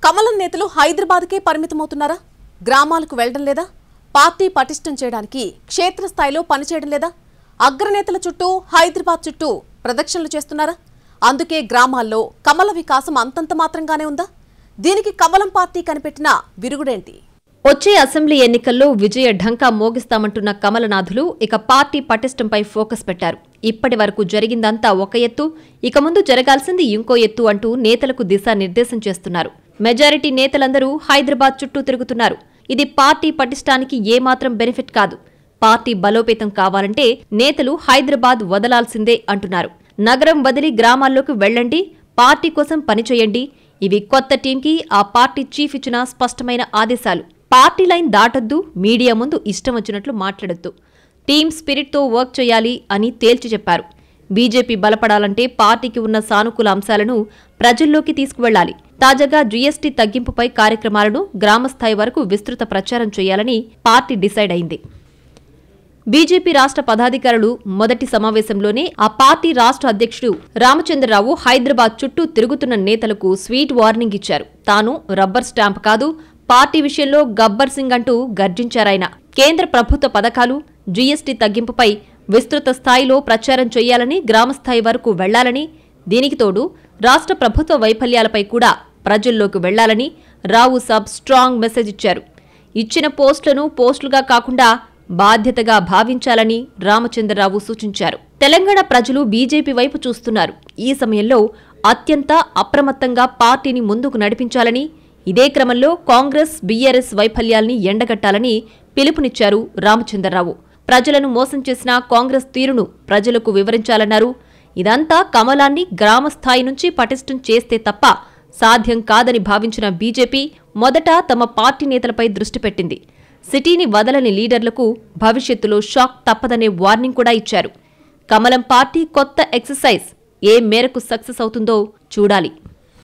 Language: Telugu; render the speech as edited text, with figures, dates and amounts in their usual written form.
కమలం నేతలు హైదరాబాద్కే పరిమితమవుతున్నారా? గ్రామాలకు వెళ్లడం లేదా? పార్టీ పటిష్టం చేయడానికి క్షేత్రస్థాయిలో పనిచేయడం లేదా? అగ్రనేతల చుట్టూ హైదరాబాద్ చుట్టూ ప్రదక్షిణలు చేస్తున్నారా? అందుకే గ్రామాల్లో కమల వికాసం అంతంత మాత్రంగానే ఉందా? దీనికి కమలం పార్టీ కనిపెట్టిన విరుగుడేంటి? వచ్చే అసెంబ్లీ ఎన్నికల్లో విజయ ఢంకా మోగిస్తామంటున్న కమలనాథులు ఇక పార్టీ పటిష్టంపై ఫోకస్ పెట్టారు. ఇప్పటి వరకు జరిగిందంతా ఒక ఎత్తు, ఇక ముందు జరగాల్సింది ఇంకో ఎత్తు అంటూ నేతలకు దిశానిర్దేశం చేస్తున్నారు. మెజారిటీ నేతలందరూ హైదరాబాద్ చుట్టూ తిరుగుతున్నారు. ఇది పార్టీ పటిష్టానికి ఏమాత్రం బెనిఫిట్ కాదు. పార్టీ బలోపేతం కావాలంటే నేతలు హైదరాబాద్ వదలాల్సిందే అంటున్నారు. నగరం వదిలి గ్రామాల్లోకి వెళ్లండి, పార్టీ కోసం పనిచేయండి. ఇవి కొత్త టీంకి ఆ పార్టీ చీఫ్ ఇచ్చిన స్పష్టమైన ఆదేశాలు. పార్టీ లైన్ దాటొద్దు, మీడియా ముందు ఇష్టం వచ్చినట్లు మాట్లాడొద్దు, టీమ్ స్పిరిట్తో వర్క్ చేయాలి అని తేల్చి చెప్పారు. బీజేపీ బలపడాలంటే పార్టీకి ఉన్న సానుకూల అంశాలను ప్రజల్లోకి తీసుకువెళ్లాలి. తాజాగా జీఎస్టీ తగ్గింపుపై కార్యక్రమాలను గ్రామస్థాయి వరకు విస్తృత ప్రచారం చేయాలని పార్టీ డిసైడ్ అయింది. బీజేపీ రాష్ట్ర పదాధికారులు మొదటి సమావేశంలోనే ఆ పార్టీ రాష్ట్ర అధ్యక్షుడు రామచంద్రరావు హైదరాబాద్ చుట్టూ తిరుగుతున్న నేతలకు స్వీట్ వార్నింగ్ ఇచ్చారు. తాను రబ్బర్ స్టాంప్ కాదు, పార్టీ విషయంలో గబ్బర్ సింగ్ అంటూ గర్జించారాయన. కేంద్ర ప్రభుత్వ పథకాలు, జీఎస్టీ తగ్గింపుపై విస్తృత స్థాయిలో ప్రచారం చేయాలని, గ్రామస్థాయి వరకు వెళ్లాలని, దీనికి తోడు రాష్ట్ర ప్రభుత్వ వైఫల్యాలపై కూడా ప్రజల్లోకి వెళ్లాలని రావు సాబ్ స్ట్రాంగ్ మెసేజ్ ఇచ్చారు. ఇచ్చిన పోస్టులను పోస్టులుగా కాకుండా బాధ్యతగా భావించాలని రామచంద్రరావు సూచించారు. తెలంగాణ ప్రజలు బీజేపీ వైపు చూస్తున్నారు. ఈ సమయంలో అత్యంత అప్రమత్తంగా పార్టీని ముందుకు నడిపించాలని, ఇదే క్రమంలో కాంగ్రెస్, బీఆర్ఎస్ వైఫల్యాల్ని ఎండగట్టాలని పిలుపునిచ్చారు రామచంద్రరావు. ప్రజలను మోసం చేసిన కాంగ్రెస్ తీరును ప్రజలకు వివరించాలన్నారు. ఇదంతా కమలాన్ని గ్రామస్థాయి నుంచి పటిష్టం చేస్తే తప్ప సాధ్యం కాదని భావించిన బీజేపీ మొదట తమ పార్టీ నేతలపై దృష్టి పెట్టింది. సిటీని వదలని లీడర్లకు భవిష్యత్తులో షాక్ తప్పదనే వార్నింగ్ కూడా ఇచ్చారు. కమలం పార్టీ కొత్త ఎక్సర్సైజ్ ఏ మేరకు సక్సెస్ అవుతుందో చూడాలి.